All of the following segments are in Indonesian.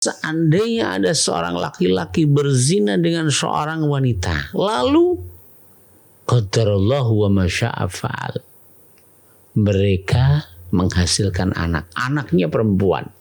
Seandainya ada seorang laki-laki berzina dengan seorang wanita, lalu qadarallahu wa masya'a fa'al, mereka menghasilkan anak, anaknya perempuan.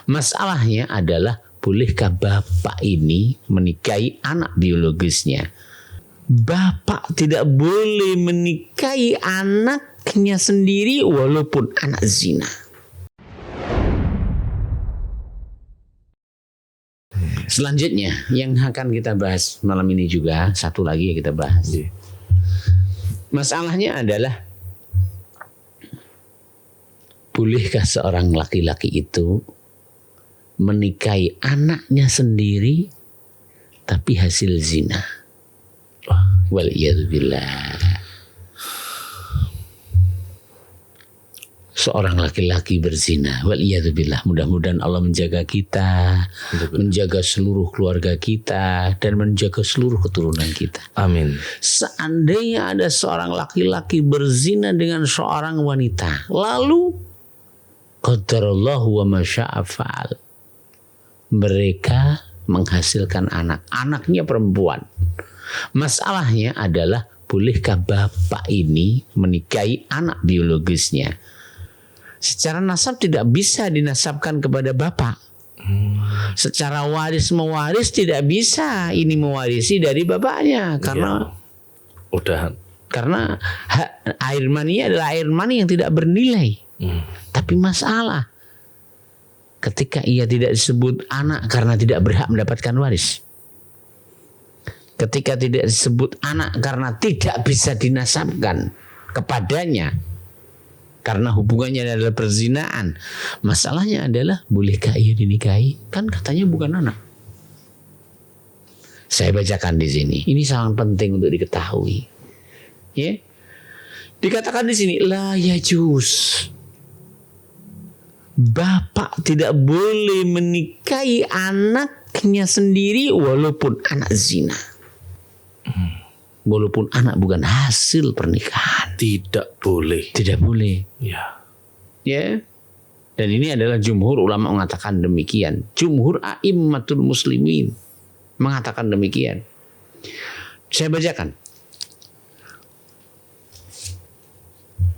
Masalahnya adalah, bolehkah bapak ini menikahi anak biologisnya? Bapak tidak boleh menikahi anaknya sendiri walaupun anak zina. Selanjutnya yang akan kita bahas malam ini juga, satu lagi yang kita bahas. Masalahnya adalah, bolehkah seorang laki-laki itu menikahi anaknya sendiri tapi hasil zina? Waliyadzubillah. Seorang laki-laki berzina, waliyadzubillah. Mudah-mudahan Allah menjaga kita, menjaga seluruh keluarga kita, dan menjaga seluruh keturunan kita. Amin. Seandainya ada seorang laki-laki berzina dengan seorang wanita, lalu qadarallahu wa masya'a fa'al, mereka menghasilkan anak, anaknya perempuan. Masalahnya adalah, bolehkah bapak ini menikahi anak biologisnya? Secara nasab tidak bisa dinasabkan kepada bapak. Secara waris mewaris tidak bisa ini mewarisi dari bapaknya, karena karena air mani adalah air mani yang tidak bernilai. Tapi masalah, ketika ia tidak disebut anak karena tidak berhak mendapatkan waris, ketika tidak disebut anak karena tidak bisa dinasabkan kepadanya karena hubungannya adalah perzinaan, masalahnya adalah, bolehkah ia dinikahi? Kan katanya bukan anak. Saya bacakan di sini. Ini sangat penting untuk diketahui. Ya, dikatakan di sini, la yajuz. Bapak tidak boleh menikahi anaknya sendiri walaupun anak zina. Walaupun anak bukan hasil pernikahan. Tidak boleh. Tidak boleh. Ya. Ya. Dan ini adalah jumhur ulama mengatakan demikian. Jumhur a'immatul muslimin mengatakan demikian. Saya bacakan.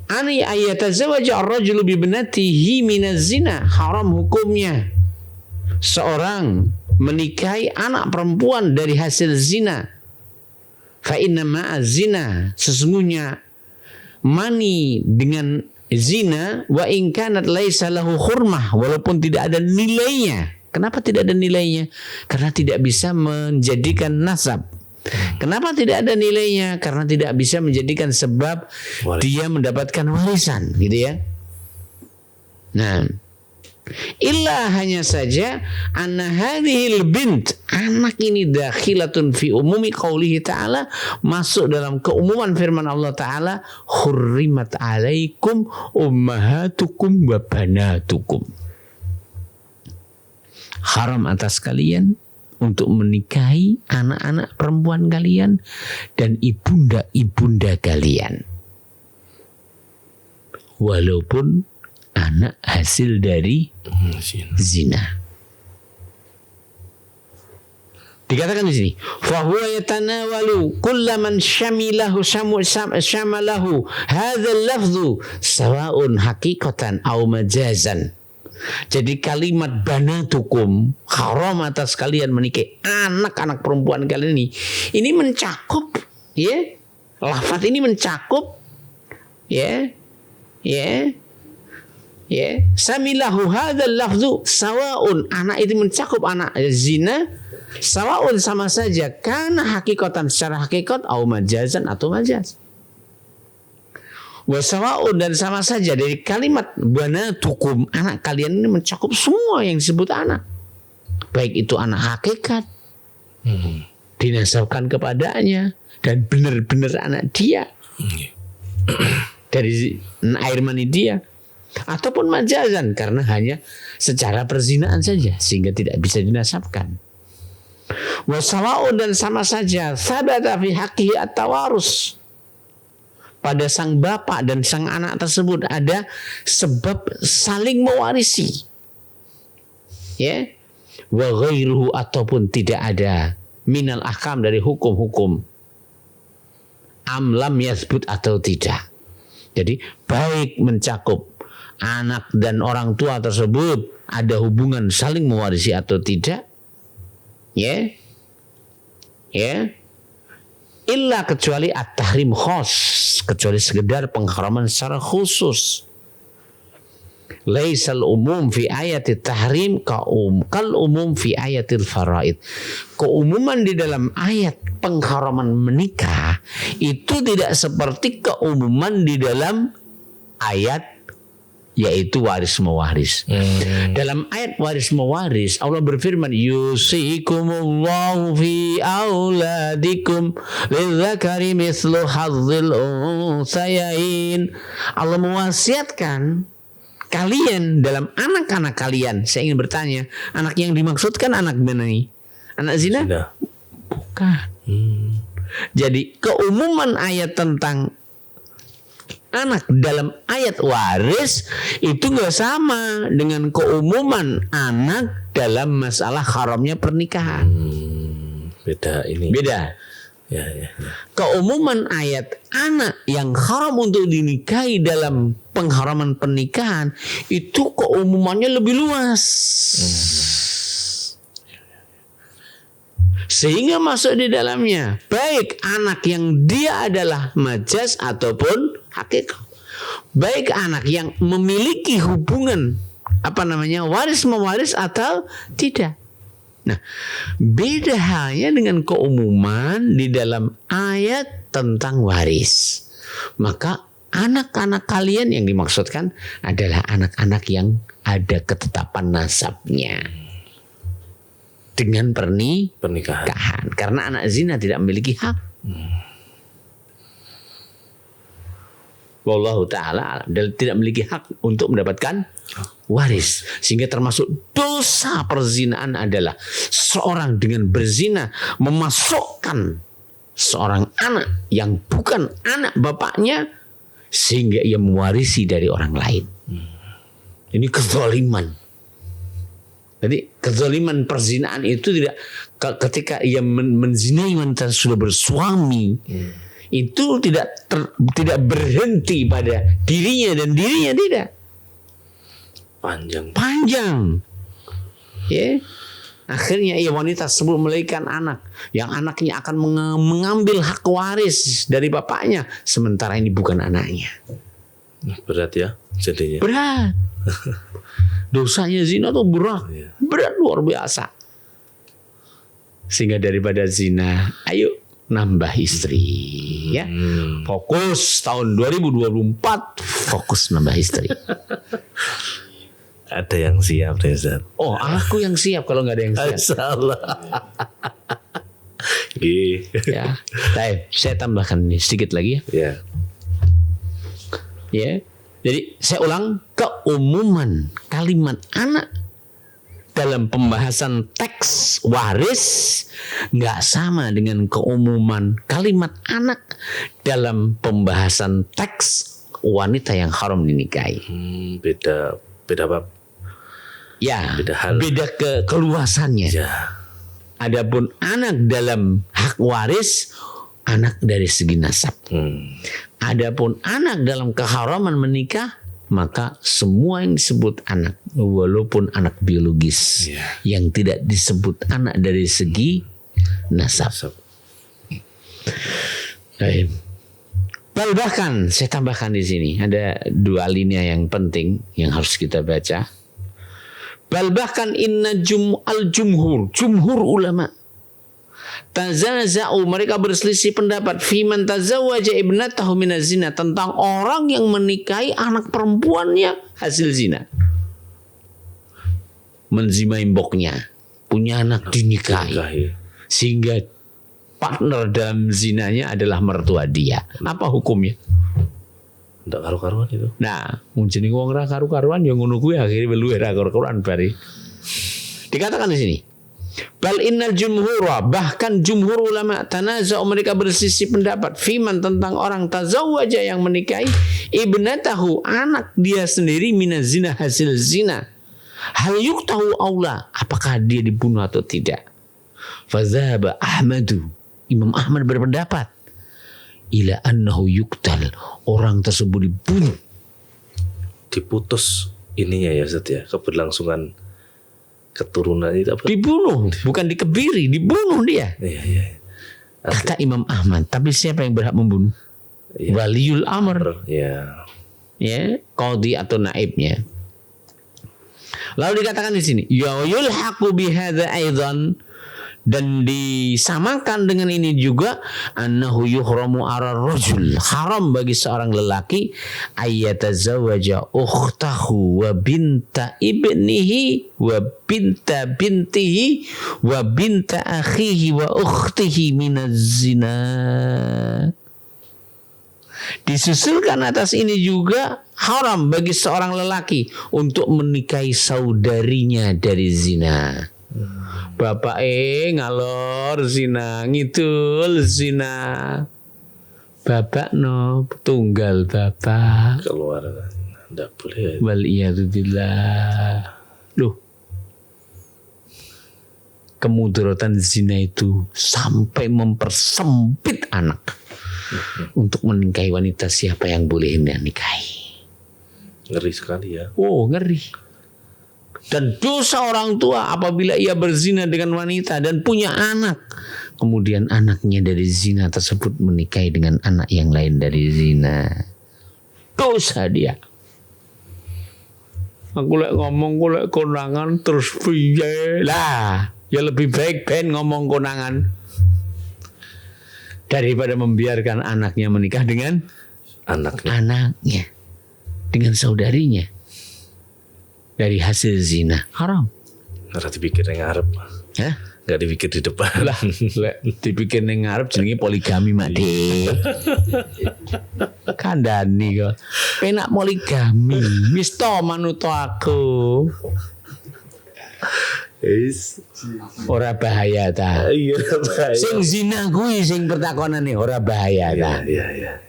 Ani ayatazawaja ar-rajulu bi ibnatihi minaz zina, haram hukumnya seorang menikahi anak perempuan dari hasil zina. Fa inna ma'a zina, sesungguhnya mani dengan zina, wa in kanat laisa lahu hurmah, walaupun tidak ada nilainya. Kenapa tidak ada nilainya? Karena tidak bisa menjadikan nasab. Kenapa tidak ada nilainya? Karena tidak bisa menjadikan sebab dia mendapatkan warisan, gitu ya. Nah, illa hanya saja anna hadhil bint, anak ini dakhilatun fi umumi qaulihi ta'ala, masuk dalam keumuman firman Allah Ta'ala, hurrimat alaikum ummahatukum wa banatukum, haram atas kalian untuk menikahi anak-anak perempuan kalian dan ibunda-ibunda kalian, walaupun anak hasil dari zina. Dikatakan di sini, fa huwa yatanawalu kullaman syamilahu syamalahu hadzal lafzu sawa'un haqiqatan aw majazan. Jadi kalimat banatukum, haram atas kalian menikahi anak-anak perempuan kalian ini mencakup, ya, lafaz ini mencakup, ya, samilahu hadzal lafzu sawaun, anak itu mencakup anak zina, sawaun sama saja, karena hakikatan secara hakikat, au majazan atau majaz. Wa sawaun, dan sama saja, dari kalimat banatukum, anak kalian ini mencakup semua yang disebut anak, baik itu anak hakikat dinasabkan kepadanya dan benar-benar anak dia dari air mani dia, ataupun majazan karena hanya secara perzinaan saja sehingga tidak bisa dinasabkan. Wasawaun, dan sama saja, sabata fi haqqihi at-tawarus, pada sang bapak dan sang anak tersebut ada sebab saling mewarisi, ya, wa ghairuhu ataupun tidak ada minal ahkam dari hukum-hukum, am lam yathbut atau tidak. Jadi baik mencakup anak dan orang tua tersebut ada hubungan saling mewarisi atau tidak, ya, illa kecuali at-tahrim khos, kecuali sekedar pengharaman secara khusus. Laisal umum fi ayati tahrim kal umum fi ayatil faraid. Keumuman di dalam ayat pengharaman menikah itu tidak seperti keumuman di dalam ayat yaitu waris mewaris. Dalam ayat waris mewaris Allah berfirman yusikumullahu fi auladikum lidzakari mithlu hadzil unsayain. Allah mewasiatkan kalian dalam anak-anak kalian. Saya ingin bertanya, anak yang dimaksudkan anak mana nih? Anak zina? Bukan. Jadi keumuman ayat tentang anak dalam ayat waris itu nggak sama dengan keumuman anak dalam masalah haramnya pernikahan. Beda ini. Beda. Ya. Keumuman ayat anak yang haram untuk dinikahi dalam pengharaman pernikahan itu keumumannya lebih luas. Sehingga masuk di dalamnya baik anak yang dia adalah majas ataupun hakikat. Baik anak yang memiliki hubungan waris mewaris atau tidak. Nah, beda halnya dengan keumuman di dalam ayat tentang waris. Maka anak-anak kalian yang dimaksudkan adalah anak-anak yang ada ketetapan nasabnya dengan pernikahan. Karena anak zina tidak memiliki hak. Wallahu ta'ala dan tidak memiliki hak untuk mendapatkan waris. Sehingga termasuk dosa perzinaan adalah seorang dengan berzina memasukkan seorang anak yang bukan anak bapaknya sehingga ia mewarisi dari orang lain. Ini kezaliman. Jadi kezaliman perzinaan itu tidak ketika ia menzinai wanita sudah bersuami. Itu tidak berhenti pada dirinya dan dirinya tidak. Panjang. Ya. Akhirnya wanita tersebut melahirkan anak yang anaknya akan mengambil hak waris dari bapaknya sementara ini bukan anaknya. Berat ya jadinya. Berat. Dosanya zina itu berat. Berat luar biasa. Sehingga daripada zina, ayo nambah istri ya. Fokus tahun 2024 fokus nambah istri. Ada yang siap Reza. Oh, aku yang siap kalau nggak ada yang siap. Salah. Ya, baik. Saya tambahkan ini sedikit lagi ya. Ya. Jadi saya ulang, keumuman kalimat anak dalam pembahasan teks waris nggak sama dengan keumuman kalimat anak dalam pembahasan teks wanita yang haram dinikahi. Beda bab. Ya, beda hal. Beda keluasannya. Ya. Adapun anak dalam hak waris, anak dari segi nasab. Adapun anak dalam keharaman menikah, maka semua yang disebut anak, walaupun anak biologis, yang tidak disebut anak dari segi nasab. Bahkan saya tambahkan di sini ada dua alinea yang penting yang harus kita baca. Bahkan inna jumhur ulama tazaza'u, mereka berselisih pendapat fiman tazawwaja ibnatahu minaz zina, tentang orang yang menikahi anak perempuannya hasil zina. Menzimai mboknya, punya anak dinikahi. Sehingga partner dalam zinanya adalah mertua dia. Apa hukumnya? Ndak karu-karuan itu. Nah, mungkin wong ra karu-karuan yang ngono kuwi akhire luwih ra karu-karuan bari. Dikatakan di sini, bal innal jumhura, bahkan jumhur ulama tanaza'u, mereka bersisi pendapat fiman tentang orang tazawwaja yang menikahi ibnatahu, anak dia sendiri minaz zina, hasil zina, Hal yuktahu aula, apakah dia dibunuh atau tidak? Fadzahaba Ahmadu, Imam Ahmad berpendapat ila annahu yuktal, orang tersebut dibunuh. Diputus ininya ya Ustaz ya, keberlangsungan keturunan itu apa? Dibunuh, bukan dikebiri, dibunuh dia. Iya. Kata Imam Ahmad, tapi siapa yang berhak membunuh? Iya. Waliul amr, Ya. ya, qadhi atau naibnya. Lalu dikatakan di sini, ya yulhaqu bihadza aidan, dan disamakan dengan ini juga annahu yuhramu ara rajul, haram bagi seorang lelaki ayyatazawwaja ukhtahu wa binta ibnihi wa binta bintihi wa binta akhihi wa ukhtihi minaz zina. Disusulkan atas ini juga haram bagi seorang lelaki untuk menikahi saudarinya dari zina. Bapak ngalor zina, ngidul zina. Bapak no tunggal bapak. Keluar enggak boleh. Wal iyadzubillah. Loh. Kemudaratan zina itu sampai mempersempit anak. Untuk menikahi wanita, siapa yang boleh nikahi? Ngeri sekali ya. Oh, ngeri. Dan dosa orang tua apabila ia berzina dengan wanita dan punya anak, kemudian anaknya dari zina tersebut menikahi dengan anak yang lain dari zina, dosa dia. Aku lek ngomong aku lek konangan terus piye lah, ya lebih baik ben ngomong konangan daripada membiarkan anaknya menikah dengan anaknya dengan saudarinya dari hasil zina. Haram. Nggak dipikir yang ngarep. Hah? Nggak dipikir di depan. Lah, dipikir yang ngarep jenenge poligami mak Dik. Kandani kok. Penak poligami. Wis to manut aku. Ora bahaya ta. Iya, bahaya. Sing zina kuwi sing pertakonane ora bahaya ta. Iya.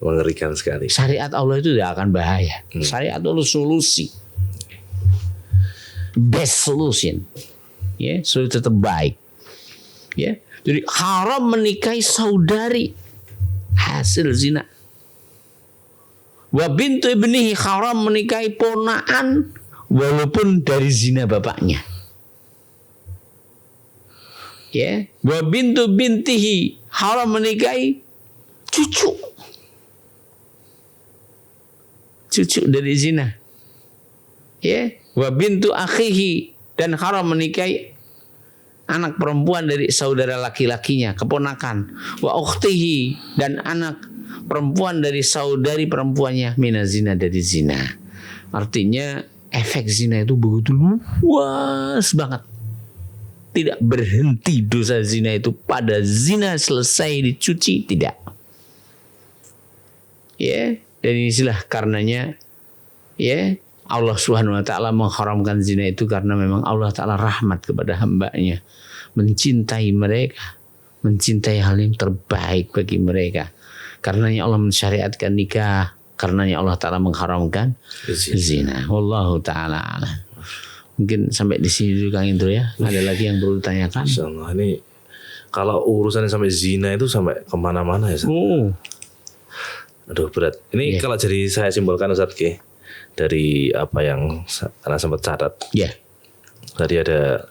Mengerikan sekali. Syariat Allah itu tidak akan bahaya. Syariat Allah solusi. Best solution. Ya, solusi terbaik. Ya. Jadi haram menikahi saudari hasil zina. Wa bintu ibnihi, haram menikahi ponaan walaupun dari zina bapaknya. Ya, wa bintu bintihi, haram menikahi cucu dari zina. Ya, wa bintu akhihi, dan haram menikahi anak perempuan dari saudara laki-lakinya, keponakan. Wa ukhtihi, dan anak perempuan dari saudari perempuannya minazina, dari zina. Artinya efek zina itu begitu luas banget. Tidak berhenti dosa zina itu pada zina selesai dicuci, tidak. Ya, dan inilah karenanya ya Allah Subhanahu wa taala mengharamkan zina itu karena memang Allah taala rahmat kepada hamba-Nya, mencintai mereka, mencintai hal yang terbaik bagi mereka. Karenanya Allah mensyariatkan nikah, karenanya Allah taala mengharamkan zina. Wallahu taala a'lam. Mungkin sampai di sini dulu Kang Indro ya. Ada lagi yang perlu ditanyakan? Insyaallah ini kalau urusannya sampai zina itu sampai kemana-mana ya. Aduh berat. Ini kalau jadi saya simpulkan Ustaz Ki, dari apa yang karena sempat catat. Ya. Tadi ada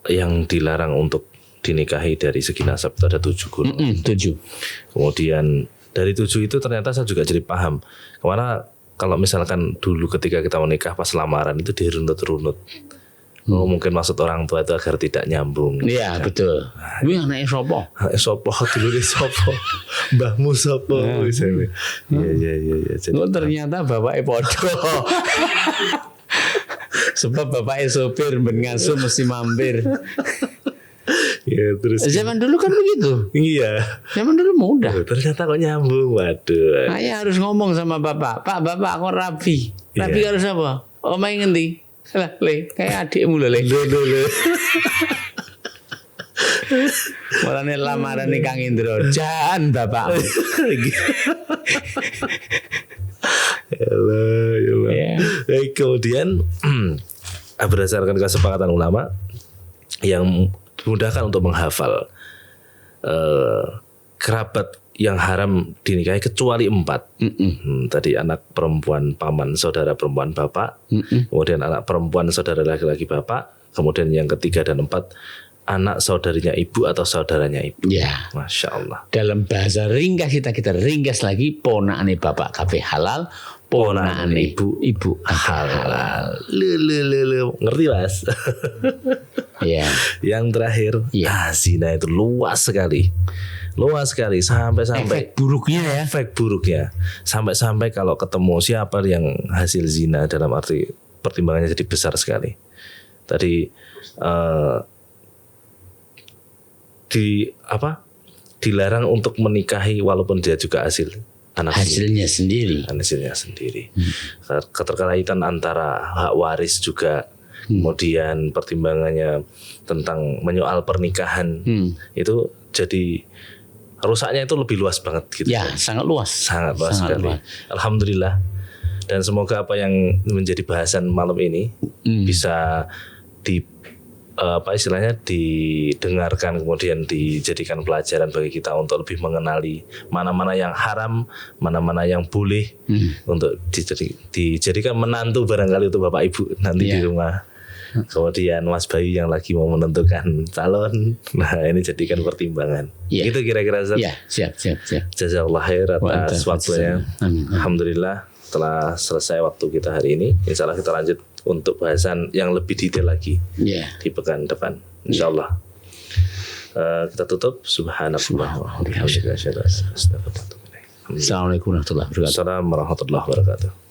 yang dilarang untuk dinikahi dari segi nasab itu ada 7 golongan. 7. Kemudian dari 7 itu ternyata saya juga jadi paham. Kemana kalau misalkan dulu ketika kita menikah pas lamaran itu dirunut-runut. Oh mungkin maksud orang tua itu agar tidak nyambung. Iya betul. Gue anaknya sopo? Sopo dulu di sopo. Mbahmu sopo. Iya. Oh, ternyata bapaknya podo. Sebab bapaknya sopir bengasuh mesti mampir. Ya, terus zaman dulu kan begitu. Iya. Zaman dulu mudah. Ternyata kok nyambung. Waduh. Saya harus ngomong sama bapak. Pak, bapak aku rapi. Rapi harus apa? Omai ngendi? Lah, le, kayak adikmu le. Mulane lamaran nih Kang Indro. Jan bapak. Ya Allah. Ya. Kemudian berdasarkan kesepakatan ulama yang dimudahkan untuk menghafal kerabat yang haram dinikahi kecuali 4. Tadi anak perempuan paman saudara perempuan bapak, kemudian anak perempuan saudara laki-laki bapak, kemudian yang ketiga dan 4 anak saudarinya ibu atau saudaranya ibu. Ya. Masya Allah. Dalam bahasa ringkas kita ringkas lagi, ponakane bapak kabeh halal, ponakane ibu halal. Ngerti Mas? Ya. Yang terakhir, zina itu luas sekali sampai-sampai efek buruknya ya. Efek buruknya sampai-sampai kalau ketemu siapa yang hasil zina, dalam arti pertimbangannya jadi besar sekali. Tadi dilarang untuk menikahi walaupun dia juga hasilnya sendiri. Keterkaitan antara hak waris juga, kemudian pertimbangannya tentang menyoal pernikahan itu jadi rusaknya itu lebih luas banget gitu. Ya, sangat luas sekali. Alhamdulillah, dan semoga apa yang menjadi bahasan malam ini bisa didengarkan, kemudian dijadikan pelajaran bagi kita untuk lebih mengenali mana-mana yang haram, mana-mana yang boleh untuk dijadikan menantu barangkali untuk Bapak Ibu nanti di rumah. Kemudian Mas Bayu yang lagi mau menentukan calon, nah ini jadikan pertimbangan. Itu kira-kira Ustaz. Siap. Jazakallah khair atas waktunya. Alhamdulillah setelah selesai waktu kita hari ini, insya Allah kita lanjut untuk bahasan yang lebih detail lagi di pekan depan, insya Allah. Kita tutup. Subhanallah wa bihamdihi. Assalamualaikum warahmatullahi wabarakatuh. Assalamualaikum warahmatullahi wabarakatuh.